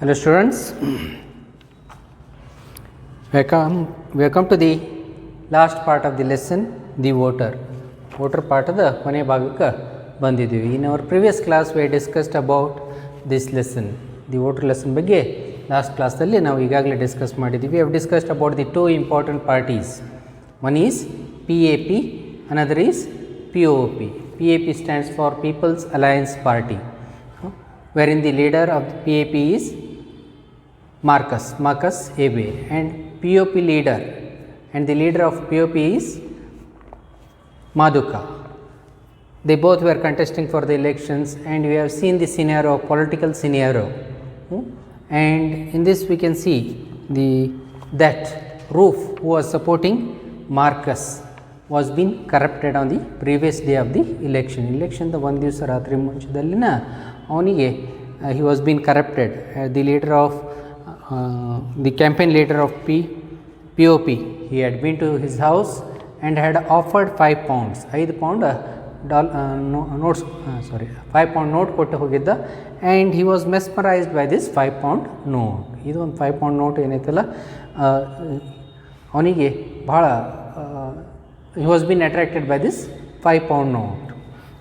Hello students, welcome to the last part of the lesson, the voter part of the ಕೊನೆ ಭಾಗಕ್ಕೆ ಬಂದಿದ್ದೀವಿ. In our previous class we discussed about this lesson, the voter lesson ಬಗ್ಗೆ last ಕ್ಲಾಸಲ್ಲಿ ನಾವು ಈಗಾಗಲೇ discuss ಮಾಡಿದ್ದೀವಿ. We have discussed about the two important parties. One is PAP, another is POP. PAP stands for People's Alliance Party, wherein the leader of the PAP is Marcus Abe, and POP leader and the leader of POP is Maduka. They both were contesting for the elections, and we have seen the scenario, political scenario, and in this we can see that Roof, who was supporting Marcus, was being corrupted on the previous day of the election the ಒಂದು ದಿವಸ ರಾತ್ರಿ ಮುಂಚೆದಲ್ಲಿನ ಅವನಿಗೆ he was being corrupted. The leader of the campaign leader of POP, he had been to his house and had offered 5 pounds, 5 pound notes, 5 pound note ಕೊಟ್ಟು ಹೋಗಿದ್ದ, and he was mesmerized by this 5 pound note. ಇದು ಒಂದು 5 pound note ಏನೈತಲ್ಲ, ಅವನಿಗೆ ಭಾಳ he was being attracted by this 5 pound note,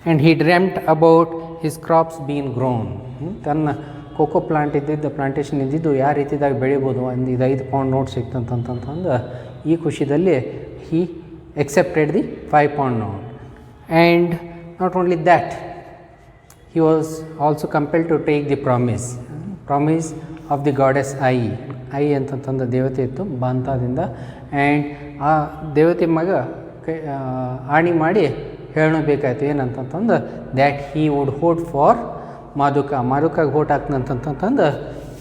and he dreamt about his crops being grown. ತನ್ನ cocoa plant ಇದ್ದಿದ್ದು, plantation ಇದ್ದಿದ್ದು ಯಾವ ರೀತಿಯಾಗಿ ಬೆಳಿಬೋದು, ಒಂದು ಇದು 5 pound ನೋಟ್ ಸಿಕ್ತಂತಂತಂದು ಈ ಖುಷಿದಲ್ಲಿ he accepted the 5 pound note. And not only that, he was also compelled to take the promise of the goddess ಐ ಅಂತಂತಂದು ದೇವತೆ ಇತ್ತು ಬಾಂತಾದಿಂದ, ಆ್ಯಂಡ್ ಆ ದೇವತೆ ಮಗ ಆಣಿ ಮಾಡಿ ಹೇಳಬೇಕಾಯ್ತು ಏನಂತಂತಂದು that he would vote for ಮಾದುಕಾಗೆ ವೋಟ್ ಹಾಕ್ತಂತಂತಂದು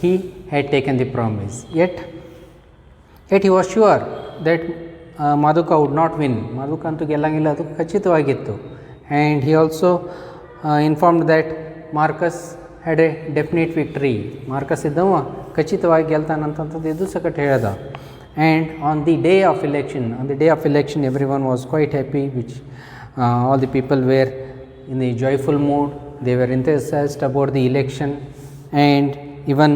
he had taken the promise. Yet he was sure that Maduka would not win. Maduka ಅಂತೂ ಗೆಲ್ಲಂಗಿಲ್ಲ, ಅದು ಖಚಿತವಾಗಿತ್ತು. And he also informed that Marcus had a definite victory. Marcus ಇದ್ದವ ಖಚಿತವಾಗಿ ಗೆಲ್ತಾನಂತಂಥದ್ದು ಇದು ಸಕಟ್ ಹೇಳ್ದ. And on the day of election everyone was quite happy, which all the people were in a joyful mood. They were enthusiastic about the election, and even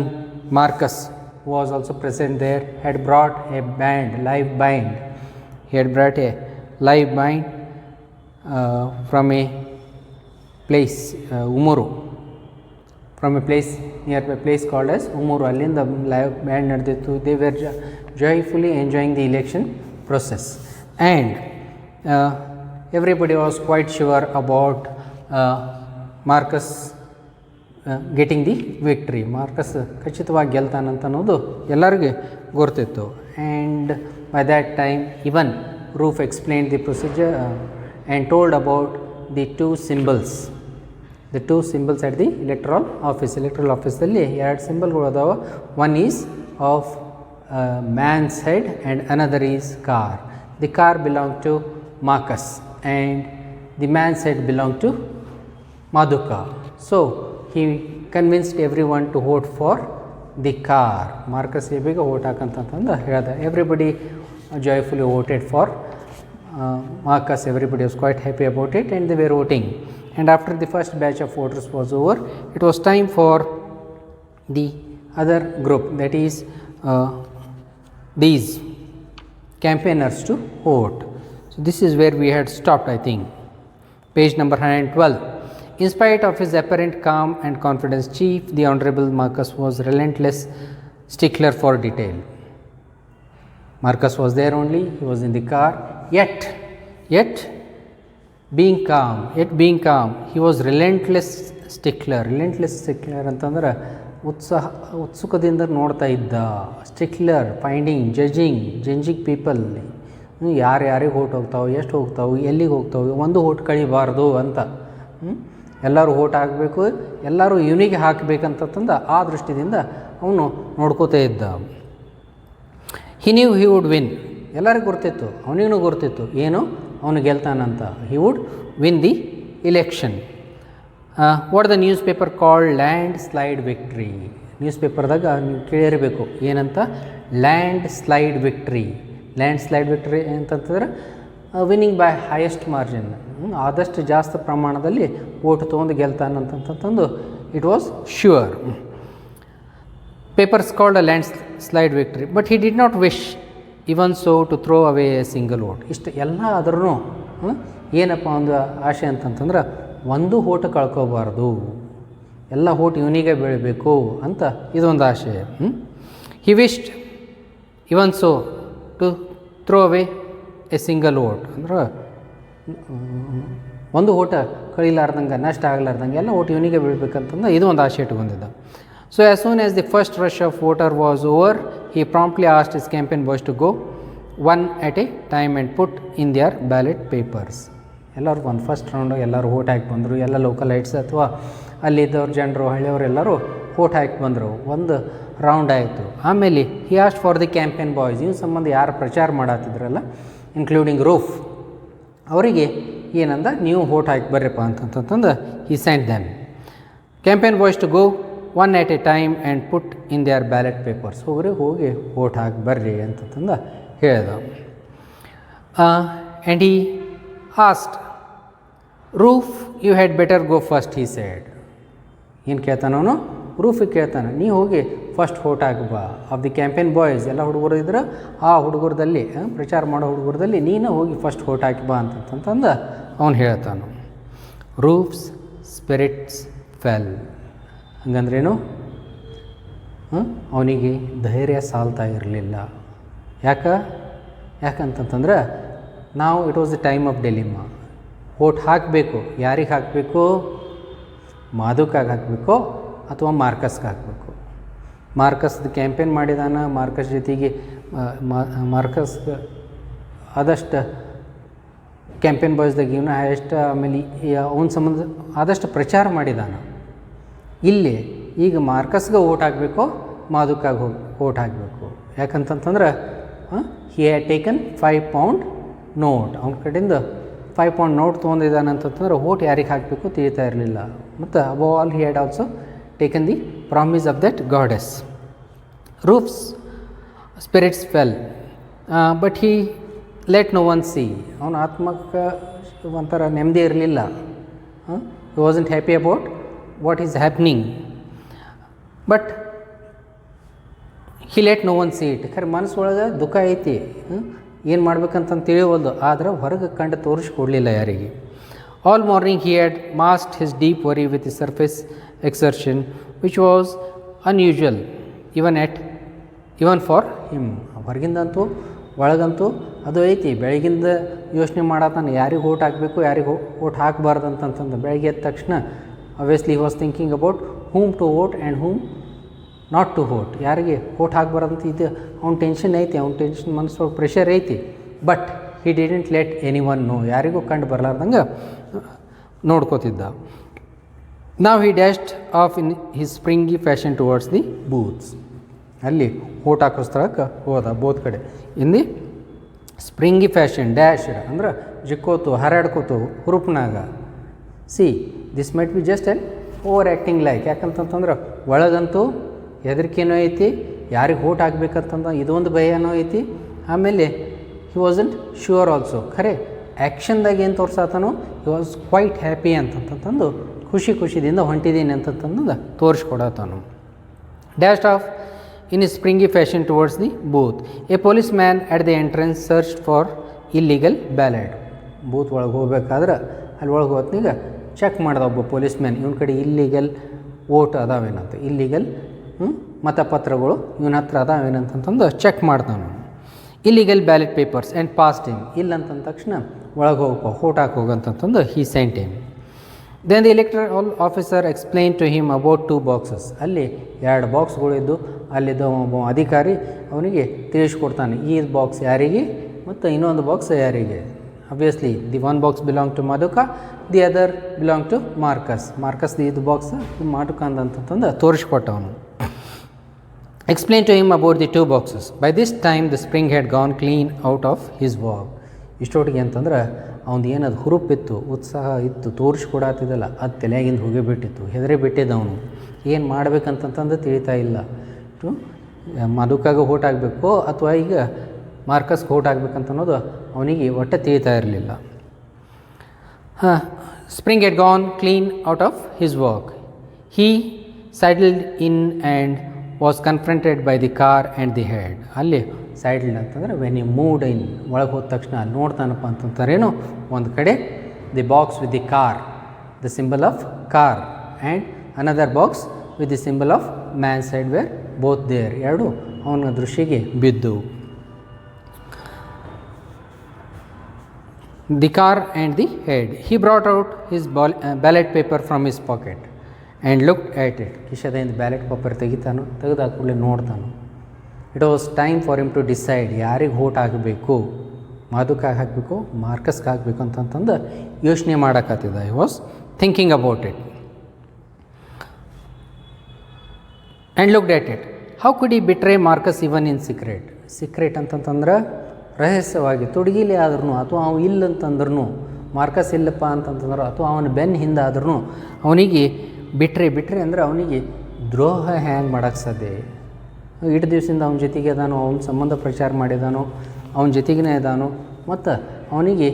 Marcus, who was also present there, had brought a live band. He had brought a live band from a place, Umuru, from a place nearby place called as Umuru. Allinda live band ನಡೆದಿತ್ತು. They were joyfully enjoying the election process, and everybody was quite sure about Marcus getting the victory. Marcus ಖಚಿತವಾಗಿ ಗೆಲ್ತಾನಂತ ಅನ್ನೋದು ಎಲ್ಲರಿಗೂ ಗೊತ್ತಿತ್ತು. And by that time even Roof explained the procedure and told about the two symbols at the electoral office ಅಲ್ಲಿ ಎರಡು ಸಿಂಬಲ್ಗಳು ಅದಾವ. One is of man's head and another is car. The car belonged to Marcus and the man's head belonged to Maduka. So he convinced everyone to vote for the car. Marcus ಬೇಗ vote ಹಾಕಂತಂದು ಹೇಳ್ದ. Everybody joyfully voted for Marcus. Everybody was quite happy about it, and they were voting. And after the first batch of voters was over, it was time for the other group, that is these campaigners, to vote. So this is where we had stopped, I think, page number 112. In spite of his apparent calm and confidence, the Honorable Marcus was relentless stickler for detail. Marcus was there only, he was in the car, yet being calm, he was relentless stickler ಅಂತಂದ್ರೆ ಉತ್ಸುಕದಿಂದ ನೋಡ್ತಾ ಇದ್ದ. ಸ್ಟಿಕ್ಲರ್, finding, judging people, ಯಾರ್ಯಾರಿಗೆ vote ಹೋಗ್ತಾವೆ, ಎಷ್ಟು ಹೋಗ್ತಾವೆ, ಎಲ್ಲಿಗೆ ಹೋಗ್ತಾವೆ, ಒಂದು vote ಕಳಿಬಾರ್ದು ಅಂತ, ಎಲ್ಲರೂ vote ಹಾಕಬೇಕು, ಎಲ್ಲರೂ ಇವನಿಗೆ ಹಾಕಬೇಕಂತಂದು ಆ ದೃಷ್ಟಿಯಿಂದ ಅವನು ನೋಡ್ಕೋತಾ ಇದ್ದ. He knew he would win, ಎಲ್ಲರಿಗೂ ಗೊತ್ತಿತ್ತು, ಅವನಿಗೂ ಗೊತ್ತಿತ್ತು ಏನು ಅವನು ಗೆಲ್ತಾನಂತ. He would win the election. What the newspaper called landslide victory. ನ್ಯೂಸ್ ಪೇಪರ್ದಾಗ ನೀವು ಕೇಳಿರಬೇಕು ಏನಂತ, ಲ್ಯಾಂಡ್ ಸ್ಲೈಡ್ ವಿಕ್ಟ್ರಿ ಅಂತಂತಂದ್ರೆ ವಿನ್ನಿಂಗ್ ಬೈ ಹೈಯೆಸ್ಟ್ ಮಾರ್ಜಿನ್, ಆದಷ್ಟು ಜಾಸ್ತಿ ಪ್ರಮಾಣದಲ್ಲಿ ಓಟ್ ತೊಗೊಂಡು ಗೆಲ್ತಾನಂತಂತಂದು it was sure. papers called a landslide victory, but he did not wish even so to throw away a single vote. ಇಷ್ಟು ಎಲ್ಲ ಆದ್ರೂ ಏನಪ್ಪ ಒಂದು ಆಸೆ ಅಂತಂತಂದ್ರೆ ಒಂದು ಓಟ ಕಳ್ಕೋಬಾರ್ದು, ಎಲ್ಲ ಓಟ್ ಇವನಿಗೆ ಬೆಳಿಬೇಕು ಅಂತ ಇದೊಂದು ಆಸೆ. He wished even so to throw away a single vote, ಅಂದ್ರೆ ಒಂದು ಓಟ ಕಳಿಲಾರ್ದಂಗೆ, ನಷ್ಟ ಆಗಲಾರ್ದಂಗೆ ಎಲ್ಲ ಓಟ್ ಇವನಿಗೆ ಬೀಳ್ಬೇಕಂತಂದು ಇದು ಒಂದು ಆಸೆ ಇಟ್ಕೊಂಡಿದ್ದ. So as soon as the first rush of voter was over, he promptly asked his campaign boys to go one at a time and put in their ballot papers. ಎಲ್ಲರೂ ಒಂದು ಫಸ್ಟ್ ರೌಂಡು ಎಲ್ಲರೂ vote ಹಾಕಿ ಬಂದರು. ಎಲ್ಲ local lights ಅಥವಾ ಅಲ್ಲಿದ್ದವ್ರು ಜನರು ಹಳ್ಳಿಯವರು ಎಲ್ಲರೂ vote ಹಾಕಿ ಬಂದರು. ಒಂದು ರೌಂಡ್ ಆಯಿತು. ಆಮೇಲೆ he asked for the campaign boys, ಇವು ಸಂಬಂಧ ಯಾರು ಪ್ರಚಾರ ಮಾಡತ್ತಿದ್ರಲ್ಲ ಇನ್ಕ್ಲೂಡಿಂಗ್ ರೂಫ್, ಅವರಿಗೆ ಏನಂದ, ನೀವು ಓಟ್ ಹಾಕಿ ಬರ್ರಿಪ್ಪ ಅಂತಂತಂದು he sent them campaign boys to go one at a time and put in their ballot papers. ಹೋಗಿ ಓಟ್ ಹಾಕಿ ಬರ್ರಿ ಅಂತಂದು ಹೇಳ್ದ. And he asked Roof you had better go first, he said. ಏನು ಕೇಳ್ತಾನವನು? ರೂಫಿಗೆ ಕೇಳ್ತಾನೆ, ನೀ ಹೋಗಿ ಫಸ್ಟ್ ಓಟ್ ಹಾಕಿ ಬಾ. ಆಫ್ ದಿ ಕ್ಯಾಂಪೇನ್ ಬಾಯ್ಸ್, ಎಲ್ಲ ಹುಡುಗರು ಇದ್ರೆ ಆ ಹುಡುಗರದಲ್ಲಿ, ಪ್ರಚಾರ ಮಾಡೋ ಹುಡುಗರದಲ್ಲಿ ನೀನು ಹೋಗಿ ಫಸ್ಟ್ ಓಟ್ ಹಾಕಿ ಬಾ ಅಂತಂತಂದು ಅವನು ಹೇಳ್ತಾನು. ರೂಫ್ಸ್ ಸ್ಪಿರಿಟ್ಸ್ ಫೆಲ್, ಹಂಗಂದ್ರೇನು? ಅವನಿಗೆ ಧೈರ್ಯ ಸಾಲ್ತಾ ಇರಲಿಲ್ಲ. ಯಾಕಂತಂದ್ರೆ ನಾವು it was the time of dilemma. Vote ಹಾಕಬೇಕು, ಯಾರಿಗೆ ಹಾಕಬೇಕು? ಮಾಧುಕಾಗೆ ಹಾಕಬೇಕು ಅಥವಾ ಮಾರ್ಕಸ್ಗೆ ಹಾಕಬೇಕು? ಮಾರ್ಕಸ್ದು ಕ್ಯಾಂಪೇನ್ ಮಾಡಿದಾನ, ಮಾರ್ಕಸ್ ಜೊತೆಗೆ ಮಾರ್ಕಸ್ ಆದಷ್ಟು ಕ್ಯಾಂಪೇನ್ ಬಾಯ್ಸ್ದಾಗ ಇವನ ಹೈಯೆಸ್ಟ್, ಆಮೇಲೆ ಅವನ ಸಂಬಂಧ ಆದಷ್ಟು ಪ್ರಚಾರ ಮಾಡಿದಾನ. ಇಲ್ಲಿ ಈಗ ಮಾರ್ಕಸ್ಗೆ ಓಟ್ ಹಾಕಬೇಕು, ಮಾಧುಕಾಗೆ ಓಟ್ ಹಾಕಬೇಕು. ಯಾಕಂತಂತಂದ್ರೆ he had taken 5 pound note, ಅವನ ಕಡೆಯಿಂದ 5 pound ನೋಟ್ ತೊಗೊಂಡಿದ್ದಾನೆ ಅಂತಂತಂದ್ರೆ ಓಟ್ ಯಾರಿಗೆ ಹಾಕಬೇಕು ತಿಳಿತಾ ಇರಲಿಲ್ಲ. ಮತ್ತು above all he had also taken the promise of that goddess. Roof's spirits fell but he let no one see. ಅವನ ಆತ್ಮಕ್ಕೆ ಒಂಥರ ನೆಮ್ಮದಿ ಇರಲಿಲ್ಲ. He wasn't happy about what is happening, but he let no one see it. ಖರೆ ಮನಸ್ಸೊಳಗೆ ದುಃಖ ಐತಿ, ಏನು ಮಾಡ್ಬೇಕಂತ ತಿಳಿಯೋವಲ್ದು, ಆದ್ರೆ ಹೊರಗೆ ಕಂಡು ತೋರಿಸ್ಕೊಡ್ಲಿಲ್ಲ ಯಾರಿಗೆ. All morning he had masked his deep worry with the surface exertion which was unusual even for him. ಹೊರಗಿಂದಂತೂ ಒಳಗಂತೂ ಅದು ಐತಿ. ಬೆಳಗಿಂದ ಯೋಚನೆ ಮಾಡತ್ತಾನೆ ಯಾರಿಗೆ ಓಟ್ ಹಾಕಬೇಕು, ಯಾರಿಗೆ ಓಟ್ ಹಾಕಬಾರ್ದು ಅಂತಂತಂದು. ಬೆಳಗ್ಗೆ ಎದ್ದ ತಕ್ಷಣ obviously he was thinking about whom to vote and whom not to vote. ಯಾರಿಗೆ ಓಟ್ ಹಾಕಬಾರ್ದಂತ ಇದು ಅವ್ನ ಟೆನ್ಷನ್ ಐತಿ, ಅವ್ನ ಟೆನ್ಷನ್ ಮನಸ್ಸೊಳಗೆ ಪ್ರೆಷರ್ ಐತಿ. But he didn't let anyone know, ಯಾರಿಗೂ ಕಂಡು ಬರಲಾರ್ದಂಗೆ ನೋಡ್ಕೋತಿದ್ದ. Now he dashed off in his springy fashion towards the booths. ಅಲ್ಲಿ vote ಹಾಕೋ ಸ್ಥಳಕ್ಕೆ ಹೋದ, ಬೂತ್ ಕಡೆ. In the springy fashion, dash ಅಂದ್ರೆ ಜಿಕ್ಕೋತು, ಹಾರಾಡ್ಕೋತು, ಹುರುಪ್ನಾಗ. See this might be just an over acting like. ಯಾಕಂತಂತಂದ್ರೆ ಒಳಗಂತೂ ಹೆದರಿಕೆನೋ ಐತಿ, ಯಾರಿಗೆ ಓಟ್ ಹಾಕ್ಬೇಕಂತಂದ ಇದೊಂದು ಭಯನೋ ಐತಿ. ಆಮೇಲೆ ಹಿ ವಾಸಂಟ್ ಶ್ಯೂರ್ ಆಲ್ಸೋ. ಖರೆ ಆ್ಯಕ್ಷನ್ದಾಗ ಏನು ತೋರ್ಸಾತನೋ ಹಿ ವಾಸ್ ಕ್ವೈಟ್ ಹ್ಯಾಪಿ ಅಂತಂತಂದು ಖುಷಿದಿಂದ ಹೊಂಟಿದ್ದೀನಿ ಅಂತಂತಂದು ತೋರಿಸ್ಕೊಡತಾನು. Dashed off in his springy fashion towards the booth. A policeman at the entrance searched for illegal ballot. Booth ಒಳಗೆ ಹೋಗ್ಬೇಕಾದ್ರೆ ಅಲ್ಲಿ ಒಳಗೆ ಹೋತ್ನೀಗ ಚೆಕ್ ಮಾಡ್ದ ಒಬ್ಬ ಪೊಲೀಸ್ಮ್ಯಾನ್, ಇವನ ಕಡೆ ಇಲ್ಲಿಗಲ್ ವೋಟ್ ಅದಾವೇನಂತ, ಇಲ್ಲಿಗಲ್ ಮತಪತ್ರಗಳು ಇವನ ಹತ್ರ ಅದಾವೇನಂತಂದು ಚೆಕ್ ಮಾಡ್ತಾನೆ. Illegal ballot papers and passed him. ಇಲ್ಲಂತಂದ ತಕ್ಷಣ ಒಳಗೆ ಹೋಗಪ್ಪ, ಓಟ್ ಹಾಕಿ ಹೋಗಂತಂದು he sent him. Then the electoral officer explain to him about 2 boxes. ಅಲ್ಲಿ 2 ಬಾಕ್ಸ್ಗಳಿದ್ದು ಅಲ್ಲಿದ್ದ ಒಬ್ಬ ಅಧಿಕಾರಿ ಅವನಿಗೆ ತಿಳಿಸ್ಕೊಡ್ತಾನೆ, ಈ ಬಾಕ್ಸ್ ಯಾರಿಗೆ ಮತ್ತು ಇನ್ನೊಂದು ಬಾಕ್ಸ್ ಯಾರಿಗೆ. Obviously the 1 box belong to Maduka, the other belong to Marcus ಇದು ಬಾಕ್ಸ್ ಮಾಧುಕ ಅಂತಂದು ತೋರಿಸ್ಕೊಟ್ಟವನು. Explain to him about the 2 boxes. By this time the spring had gone clean out of his walk. ಇಷ್ಟೊಟ್ಟಿಗೆ ಅಂತಂದ್ರೆ ಅವ್ನು ಏನದು ಹುರುಪಿತ್ತು, ಉತ್ಸಾಹ ಇತ್ತು, ತೋರಿಸ್ಕೊಡತ್ತಿದ್ದಲ್ಲ, ಅದು ತಲೆಯಾಗಿಂದ ಹೋಗಿಬಿಟ್ಟಿತ್ತು, ಹೆದರಿ ಬಿಟ್ಟಿದ್ದ ಅವನು. ಏನು ಮಾಡ್ಬೇಕಂತಂದು ತಿಳಿತಾ ಇಲ್ಲ. ಮಧುಕಾಗ ಓಟ್ ಆಗಬೇಕು ಅಥವಾ ಈಗ ಮಾರ್ಕಸ್ಗೆ ಓಟ್ ಆಗ್ಬೇಕಂತ ಅನ್ನೋದು ಅವನಿಗೆ ಒಟ್ಟು ತಿಳಿತಾ ಇರಲಿಲ್ಲ. Spring had gone clean out of his work. He sidled in and was confronted by the car and the head. ಅಲ್ಲಿ ಸೈಡ್ ಅಂತಂದರೆ ವೆನ್ ಯು ಮೂವ್ಡ್ ಇನ್, ಒಳಗೆ ಹೋದ ತಕ್ಷಣ ಅಲ್ಲಿ ನೋಡ್ತಾನಪ್ಪ ಅಂತಂತಾರೇನು, ಒಂದು ಕಡೆ the box with the car, the symbol of car, and another box with the symbol of man side where both there, ಎರಡು ಅವನ ದೃಷ್ಟಿಗೆ ಬಿದ್ದು. The car and the head. He brought out his ballot paper from his pocket and looked at it. ಕಿಶದಿಂದ ballot paper ತೆಗಿತಾನು, ತೆಗೆದು ಕೂಡಲೇ ನೋಡ್ತಾನು. It was time for him to decide ಯಾರಿಗೆ ವೋಟ್ ಹಾಕಬೇಕು, ಮಾಧುಕಾಗಿ ಹಾಕಬೇಕು, ಮಾರ್ಕಸ್ಗೆ ಹಾಕಬೇಕು ಅಂತಂತಂದು ಯೋಚನೆ ಮಾಡೋಕತ್ತಿದ್ದ. I was thinking about it and looked at it. How could he betray Marcus even in secret. Secret ಅಂತಂತಂದ್ರೆ ರಹಸ್ಯವಾಗಿ, ತುಡುಗಿಲಿ ಆದ್ರೂ ಅಥವಾ ಅವು ಇಲ್ಲಂತಂದ್ರೂ, ಮಾರ್ಕಸ್ ಇಲ್ಲಪ್ಪ ಅಂತಂತಂದ್ರೆ ಅಥವಾ ಅವನ ಬೆನ್ನ ಹಿಂದೆ ಆದ್ರೂ ಅವನಿಗೆ ಬಿಟ್ರೆ ಅಂದರೆ ಅವನಿಗೆ ದ್ರೋಹ ಹ್ಯಾಂಗೆ ಮಾಡೋಕ್ಕೆ ಸಾಧ್ಯ. ಇಷ್ಟು ದಿವಸದಿಂದ ಅವನ ಜೊತೆಗೆ ಅದಾನೋ, ಅವನ ಸಂಬಂಧ ಪ್ರಚಾರ ಮಾಡಿದಾನೋ, ಅವನ ಜೊತೆಗೇ ಇದಾನೋ, ಮತ್ತು ಅವನಿಗೆ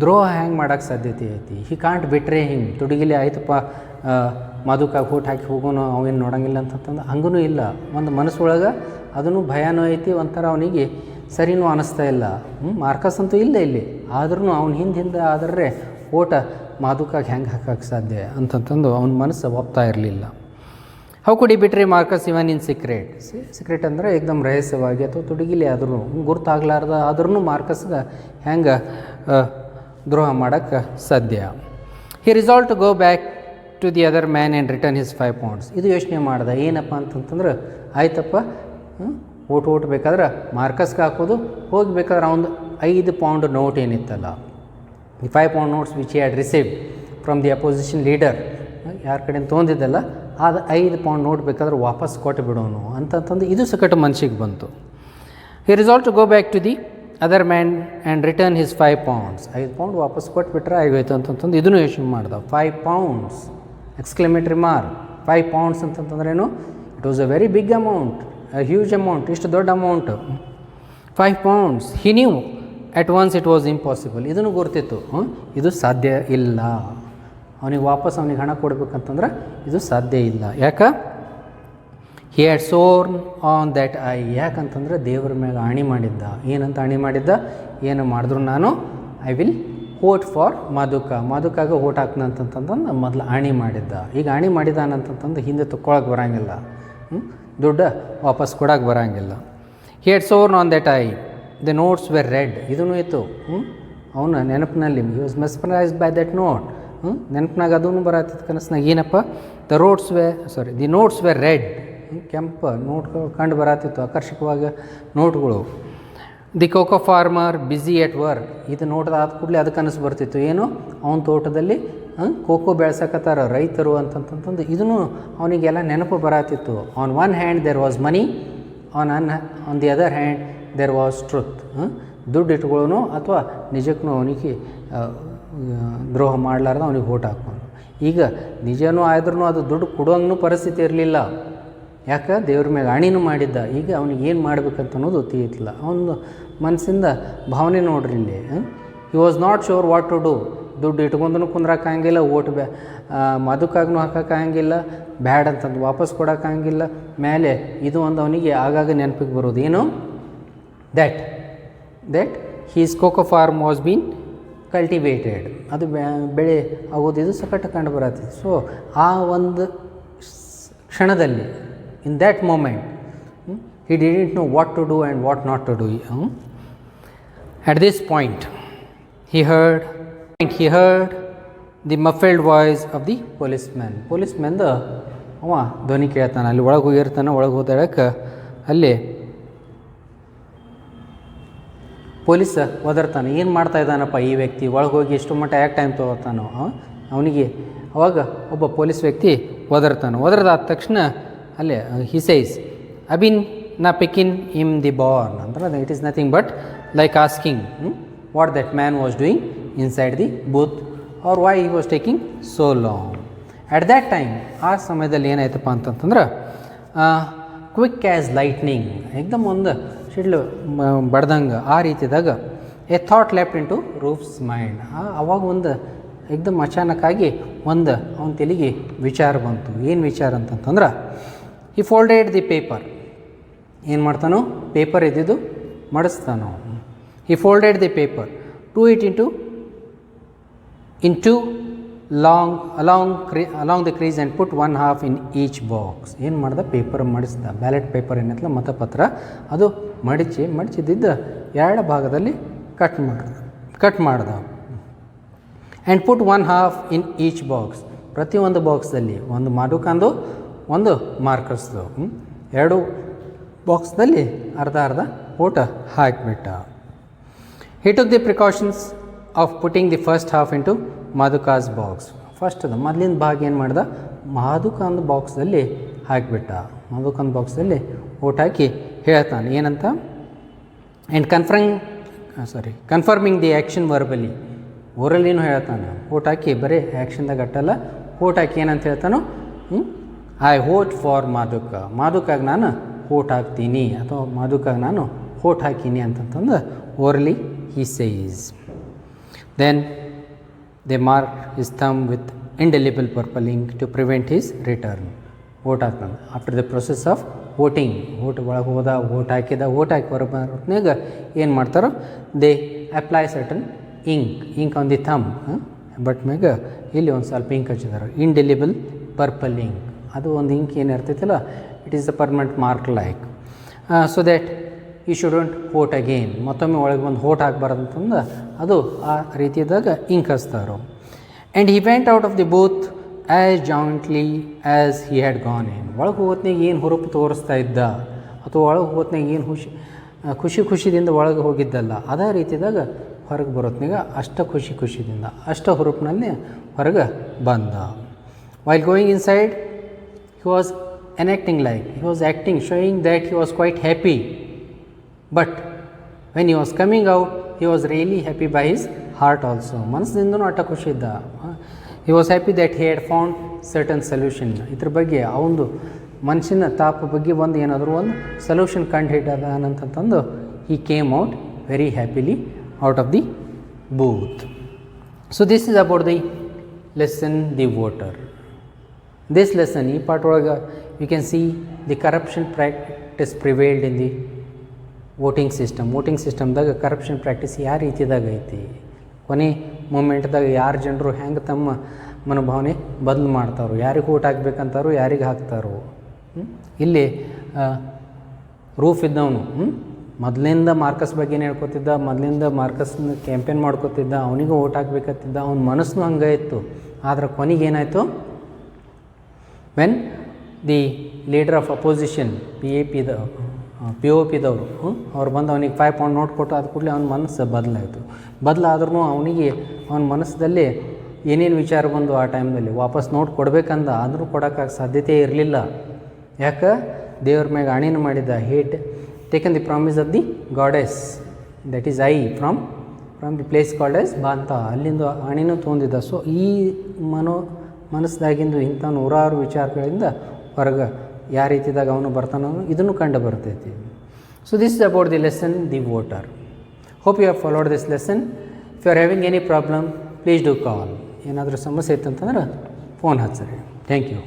ದ್ರೋಹ ಹ್ಯಾಂಗೆ ಮಾಡೋಕ್ಕೆ ಸಾಧ್ಯತೆ ಐತಿ. ಹಿ ಕಾಂಟ್ ಬಿಟ್ರೆ ಹಿಂಗೆ ತುಡುಗಿಲಿ ಆಯ್ತಪ್ಪ ಮಧುಕಾಗಿ ಊಟ ಹಾಕಿ ಹೋಗೋನು, ಅವೇನು ನೋಡೋಂಗಿಲ್ಲ ಅಂತಂತಂದು ಹಂಗೂ ಇಲ್ಲ. ಒಂದು ಮನಸ್ಸೊಳಗೆ ಅದನ್ನು ಭಯನೂ ಐತಿ, ಒಂಥರ ಅವನಿಗೆ ಸರಿನೂ ಅನ್ನಿಸ್ತಾ ಇಲ್ಲ. ಮಾರ್ಕಸ್ ಅಂತೂ ಇಲ್ಲ ಇಲ್ಲಿ, ಆದ್ರೂ ಅವ್ನ ಹಿಂದೆ ಆದರೆ ಓಟ ಮಾಧುಕಾಗಿ ಹೆಂಗೆ ಹಾಕೋಕ್ಕೆ ಸಾಧ್ಯ ಅಂತಂತಂದು ಅವನ ಮನಸ್ಸು ಒಪ್ತಾ ಇರಲಿಲ್ಲ. ಹೌ ಕುಡಿ ಬಿಟ್ರೆ Marcus even in secret. Secret ಅಂದರೆ ಏಕದಮ್ ರಹಸ್ಯವಾಗಿ ಅಥವಾ ತುಡುಗಿಲಿ ಆದ್ರೂ ಗುರ್ತಾಗ್ಲಾರ್ದ ಆದ್ರೂ ಮಾರ್ಕಸ್ಗೆ ಹೆಂಗೆ ದ್ರೋಹ ಮಾಡೋಕ್ಕೆ ಸಾಧ್ಯ. He resolve to go back to the other man and return his 5 pounds. ಇದು ಯೋಚನೆ ಮಾಡ್ದೆ, ಏನಪ್ಪ ಅಂತಂತಂದ್ರೆ ಆಯ್ತಪ್ಪ ಓಟ್ ಬೇಕಾದ್ರೆ ಮಾರ್ಕಸ್ಗೆ ಹಾಕೋದು, ಹೋಗಬೇಕಾದ್ರೆ ಅವನು 5 pound ನೋಟ್ ಏನಿತ್ತಲ್ಲ, the 5 pound notes which had received from the opposition leader, ಯಾರ ಕಡೆಯಿಂದ ತೊಗೊಂಡಿದ್ದಲ್ಲ ಅದು 5 pound ನೋಟ್ ಬೇಕಾದ್ರೆ ವಾಪಸ್ ಕೊಟ್ಟು ಬಿಡೋನು ಅಂತಂತಂದು ಇದು ಸಕಟ ಮನ್ಸಿಗೆ ಬಂತು. He resolve to go back to the other man and return his 5 pounds. 5 pound ವಾಪಸ್ ಕೊಟ್ಬಿಟ್ರೆ ಆಗೋಯ್ತು ಅಂತಂತಂದು ಇದನ್ನು ಯೋಚನೆ ಮಾಡ್ದೆ. 5 pounds ಎಕ್ಸ್ಕ್ಲಮೇಟ್ರಿ ಮಾರ್ಕ್. 5 pounds ಅಂತಂತಂದ್ರೇನು, it was a very big amount, a huge amount, ಇಷ್ಟು ದೊಡ್ಡ amount. 5 pounds. He knew at once it was impossible. ಇದನ್ನು ಗುರ್ತಿತ್ತು, ಇದು ಸಾಧ್ಯ ಇಲ್ಲ, ಅವನಿಗೆ ವಾಪಸ್ ಅವನಿಗೆ ಹಣ ಕೊಡ್ಬೇಕಂತಂದ್ರೆ ಇದು ಸಾಧ್ಯ ಇಲ್ಲ. ಯಾಕೆ? he had sworn on that eye. ಯಾಕಂತಂದ್ರೆ ದೇವ್ರ ಮ್ಯಾಗ ಆಣಿ ಮಾಡಿದ್ದ. ಏನಂತ ಆಣಿ ಮಾಡಿದ್ದ? ಏನು ಮಾಡಿದ್ರು ನಾನು ಐ ವಿಲ್ ವೋಟ್ ಫಾರ್ ಮಾಧುಕಾಗ ವೋಟ್ ಹಾಕ್ನ ಅಂತಂತಂದು ಮೊದಲು ಆಣಿ ಮಾಡಿದ್ದ. ಈಗ ಆಣಿ ಮಾಡಿದಾನಂತಂತಂದು ಹಿಂದೆ ತಕ್ಕೊಳಕ್ಕೆ ಬರೋಂಗಿಲ್ಲ, ದುಡ್ಡು ವಾಪಸ್ ಕೊಡೋಕೆ ಬರೋಂಗಿಲ್ಲ. He had sworn on that iyi. The notes were red. ಇದೂ ಇತ್ತು ಅವನ ನೆನಪಿನಲ್ಲಿ. He was mesmerised by that note. ನೆನಪಿನಾಗ ಅದೂ ಬರತ್ತಿತ್ತು ಕನಸ್ನಾಗ. ಏನಪ್ಪ? The notes were red. ಕೆಂಪು ನೋಟ್ಗಳು ಕಂಡು ಬರತ್ತಿತ್ತು, ಆಕರ್ಷಕವಾಗಿ ನೋಟ್ಗಳು. The cocoa farmer busy at work. ಇದು ನೋಟದ ಆದ ಕೂಡಲೇ ಅದಕ್ಕೆ ಕನಸು ಬರ್ತಿತ್ತು, ಏನು ಅವನ ತೋಟದಲ್ಲಿ ಕೋಕೋ ಬೆಳ್ಸಕತ್ತಾರ ರೈತರು ಅಂತಂತಂದು ಇದನ್ನು ಅವನಿಗೆಲ್ಲ ನೆನಪು ಬರತ್ತಿತ್ತು. On one hand there was money, on the other hand there was truth. ದುಡ್ಡು ಇಟ್ಕೊಳ್ಳೋನು ಅಥವಾ ನಿಜಕ್ಕೂ ಅವನಿಗೆ ದ್ರೋಹ ಮಾಡಲಾರ್ದ ಅವನಿಗೆ ವೋಟ್ ಹಾಕೋನು. ಈಗ ನಿಜನೂ ಆದ್ರೂ ಅದು ದುಡ್ಡು ಕೊಡುವಂಗೂ ಪರಿಸ್ಥಿತಿ ಇರಲಿಲ್ಲ. ಯಾಕೆ? ದೇವ್ರ ಮ್ಯಾಗ ಆಣಿನೂ ಮಾಡಿದ್ದ. ಈಗ ಅವನಿಗೆ ಏನು ಮಾಡ್ಬೇಕಂತ ಅನ್ನೋದು ತಿಳಿಯಿಲ್ಲ. ಅವನ ಮನಸ್ಸಿಂದ ಭಾವನೆ ನೋಡ್ರಿ ಇಲ್ಲಿ. He was not sure what to do. ದುಡ್ಡು ಇಟ್ಕೊಂಡೂ ಕುಂದ್ರಾಕಂಗಿಲ್ಲ, ಓಟ್ ಮಧುಕಾಗೂ ಹಾಕೋಕ್ಕಾಗಿಲ್ಲ, ಬ್ಯಾಡ್ ಅಂತಂದು ವಾಪಸ್ ಕೊಡೋಕ್ಕಾಗಿಲ್ಲ. ಮೇಲೆ ಇದು ಒಂದು ಅವನಿಗೆ ಆಗಾಗ ನೆನಪಿಗೆ ಬರೋದು, ಏನು? That his cocoa farm was been cultivated. ಅದು ಬೆಳೆ ಆಗೋದಿದು ಸಕಟ ಕಂಡು ಬರತ್ತಿತ್ತು. ಸೊ ಆ ಒಂದು ಕ್ಷಣದಲ್ಲಿ, in that moment, he didn't know what to do and what not to do. At this point, he heard the muffled voice of the policeman. policemanದ ಅವ ಧ್ವನಿ ಕೇಳ್ತಾನೆ. ಅಲ್ಲಿ ಒಳಗೆ ಹೋಗಿರ್ತಾನೆ. ಒಳಗೆ ಹೋದಳಕ್ಕೆ ಅಲ್ಲಿ ಪೊಲೀಸ ಒದರ್ತಾನೆ. ಏನು ಮಾಡ್ತಾ ಇದ್ದಾನಪ್ಪ ಈ ವ್ಯಕ್ತಿ? ಒಳಗೆ ಹೋಗಿ ಎಷ್ಟು ಮಟ್ಟ ಯಾಕೆ ಟೈಮ್ ತೊಗೋತಾನೋ ಅವನಿಗೆ. ಅವಾಗ ಒಬ್ಬ ಪೊಲೀಸ್ ವ್ಯಕ್ತಿ ಒದರ್ತಾನೆ. ಒದರ್ದಾದ ತಕ್ಷಣ ಅಲ್ಲೇ he says, I've been picking him the born. ಅಂದ್ರೆ it is nothing but like asking what that man was doing inside the booth or why he was taking so long. At that time, ಆ ಸಮಯದಲ್ಲಿ ಏನಾಯ್ತಪ್ಪ ಅಂತಂತಂದ್ರೆ, quick as lightning, ಏಕದಮ್ ಒಂದು ಶಿಡ್ಲು ಬಡ್ದಂಗೆ ಆ ರೀತಿದಾಗ a thought left into Roof's mind. ಅವಾಗ ಒಂದು ಏಕದಮ್ ಅಚಾನಕ್ಕಾಗಿ ಒಂದು ಅವನ ತಲೆಗೆ ವಿಚಾರ ಬಂತು. ಏನು ವಿಚಾರ ಅಂತಂತಂದ್ರೆ, ಹಿ ಫೋಲ್ಡೆಡ್ ದಿ ಪೇಪರ್. ಏನು ಮಾಡ್ತಾನೋ ಪೇಪರ್ ಇದ್ದಿದ್ದು ಮಡಿಸ್ತಾನೋ. He folded the paper to it into along the crease and put 1/2 in each box. ಏನು ಮಾಡ್ದ ಪೇಪರ್ ಮಡಿಸ್ದ, ಬ್ಯಾಲೆಟ್ ಪೇಪರ್ ಏನೈತಲ್ಲ ಮತಪತ್ರ ಅದು ಮಡಿಚಿದ್ದ ಎರಡು ಭಾಗದಲ್ಲಿ ಕಟ್ ಮಾಡ್ದ. And put 1/2 in each box. ಪ್ರತಿಯೊಂದು ಬಾಕ್ಸ್ದಲ್ಲಿ ಒಂದು ಮಾದುಕಂದು ಒಂದು ಮಾರ್ಕರ್ಸ್ದು ಎರಡು ಬಾಕ್ಸ್ದಲ್ಲಿ ಅರ್ಧ ಓಟ ಹಾಕಿಬಿಟ್ಟ. He took the precautions of putting the first half into Maduka's box. ಫಸ್ಟ್ದು ಮೊದಲಿನ ಭಾಗ ಏನು ಮಾಡ್ದ, ಮಾದುಕಂದು ಬಾಕ್ಸ್ದಲ್ಲಿ ಹಾಕಿಬಿಟ್ಟ. ಮಾದುಕಂದು ಬಾಕ್ಸ್ದಲ್ಲಿ ಓಟ್ ಹಾಕಿ ಹೇಳ್ತಾನೆ ಏನಂತ, and confirming the action verbally. ಓರಲ್ಲಿನೂ ಹೇಳ್ತಾನೆ. ಓಟ್ ಹಾಕಿ ಬರೀ ಆ್ಯಕ್ಷನ್ದಾಗ ಅಟ್ಟಲ್ಲ, ಓಟ್ ಹಾಕಿ ಏನಂತ ಹೇಳ್ತಾನೋ, ಐ ವೋಟ್ ಫಾರ್ ಮಾದುಕ. ಮಾದುಕಾಗ ನಾನು ಓಟ್ ಹಾಕ್ತೀನಿ ಅಥವಾ ಮಾದುಕಾಗ ನಾನು ಓಟ್ ಹಾಕೀನಿ ಅಂತಂತಂದು orally he says. Then they mark his thumb with indelible purple ink to prevent his return. Vote ಹಾಕ್ತಾನೆ. After the process of voting, vote ಒಳಗೆ ಹೋದ, ಓಟ್ ಹಾಕಿ ಹೊರಬರ್ನಾಗ ಏನು ಮಾಡ್ತಾರೋ, they apply certain ink on the thumb. ಬಟ್ ಮ್ಯಾಗ ಇಲ್ಲಿ ಒಂದು ಸ್ವಲ್ಪ ಇಂಕ್ ಹಚ್ಚಿದಾರೆ, ಇಂಡೆಲಿಬಲ್ ಪರ್ಪಲ್ ಇಂಕ್. ಅದು ಒಂದು ಇಂಕ್ ಏನು ಇರ್ತೈತಲ್ಲ, it is the permanent mark like, so that he shouldn't vote again. ಮತ್ತೊಮ್ಮೆ ಒಳಗೆ ಒಂದು ವೋಟ್ ಹಾಕಬಾರ್ದು ಅಂತಂದು ಅದು ಆ ರೀತಿಯಾದಾಗ ಇಂಕ್ ಹಚ್ತಾರೋ. And he went out of the booth as jointly as he had gone ಇನ್. ಒಳಗೆ ಹೋಗೋತ್ನಾಗ ಏನು ಹುರುಪು ತೋರಿಸ್ತಾ ಇದ್ದ ಅಥವಾ ಒಳಗೆ ಹೋಗೋತ್ನಾಗ ಏನು ಖುಷಿದಿಂದ ಒಳಗೆ ಹೋಗಿದ್ದಲ್ಲ, ಅದೇ ರೀತಿಯಾದಾಗ ಹೊರಗೆ ಬರೋತ್ನಾಗ ಅಷ್ಟು ಖುಷಿದಿಂದ ಅಷ್ಟು ಹುರುಪಿನಲ್ಲಿ ಹೊರಗೆ ಬಂದ. While going inside he was acting, showing that he was quite happy. But when he was coming out, he was really happy by his heart also. ಮನಸ್ಸಿಂದನೂ ಅಟ್ಟ ಖುಷಿ ಇದ್ದ. he was happy that he had found certain solution. ಇದ್ರ ಬಗ್ಗೆ ಅವನು ಮನುಷ್ಯನ ತಾಪ ಬಗ್ಗೆ ಏನಾದರೂ ಒಂದು ಸೊಲ್ಯೂಷನ್ ಕಂಡು ಹಿಡಿದಾನಂತಂದು he came out very happily out of the booth. So this is about the lesson, the voter. This lesson, ಈ ಪಾಠ ಒಳಗೆ you can see the corruption practice prevailed in the voting ಸಿಸ್ಟಮ್ದಾಗ ಕರಪ್ಷನ್ ಪ್ರಾಕ್ಟೀಸ್ ಯಾವ ರೀತಿದಾಗ ಐತಿ, ಕೊನೆ ಮೂಮೆಂಟ್ದಾಗ ಯಾರು ಜನರು ಹೆಂಗೆ ತಮ್ಮ ಮನೋಭಾವನೆ ಬದಲು ಮಾಡ್ತಾರೋ, ಯಾರಿಗೆ ಓಟ್ ಹಾಕ್ಬೇಕಂತಾರೋ ಯಾರಿಗೆ ಹಾಕ್ತಾರೋ. ಇಲ್ಲಿ ರೂಫ್ ಇದ್ದವನು ಮೊದಲಿಂದ ಮಾರ್ಕಸ್ ಬಗ್ಗೆ ಹೇಳ್ಕೊತಿದ್ದ, ಮೊದಲಿಂದ ಮಾರ್ಕಸ್ನ ಕ್ಯಾಂಪೇನ್ ಮಾಡ್ಕೊತಿದ್ದ, ಅವನಿಗೂ ಓಟ್ ಹಾಕ್ಬೇಕತ್ತಿದ್ದ, ಅವನ ಮನಸ್ಸು ಹಂಗೆ ಇತ್ತು. ಆದರೆ ಕೊನೆಗೆ ಏನಾಯಿತು, when the leader of opposition POPದವರು ಅವ್ರು ಬಂದು ಅವನಿಗೆ 5 pound ನೋಟ್ ಕೊಟ್ಟು ಅದು ಕೂಡಲೇ ಅವನ ಮನಸ್ಸು ಬದಲಾದ್ರೂ ಅವನಿಗೆ ಅವನ ಮನಸ್ಸಲ್ಲಿ ಏನೇನು ವಿಚಾರ ಬಂದು ಆ ಟೈಮ್ದಲ್ಲಿ ವಾಪಸ್ ನೋಟ್ ಕೊಡಬೇಕಂದ, ಆದರೂ ಕೊಡೋಕ್ಕಾಗ ಸಾಧ್ಯತೆ ಇರಲಿಲ್ಲ. ಯಾಕೆ, ದೇವ್ರ ಮ್ಯಾಗ ಆಣೆನ ಮಾಡಿದ್ದ. He'd taken the promise of the goddess, that is iyi from the place called ಎಸ್ ಬಾಂತ, ಅಲ್ಲಿಂದ ಆಣೆನೂ ತೊಗೊಂಡಿದ್ದ. ಸೊ ಈ ಮನಸ್ಸಿದಾಗಿಂದು ಇಂಥ ನೂರಾರು ವಿಚಾರಗಳಿಂದ ಹೊರಗೆ ಯಾವ ರೀತಿದಾಗ ಅವನು ಬರ್ತಾನೋ ಇದನ್ನು ಕಂಡು ಬರ್ತೈತಿ. So this is about the lesson, the voter. Hope you have followed this lesson. If you are having any problem please do call. ಏನಾದರೂ ಸಮಸ್ಯೆ ಇತ್ತಂತಂದ್ರೆ ಫೋನ್ ಹಚ್ಚಿರಿ. Thank you.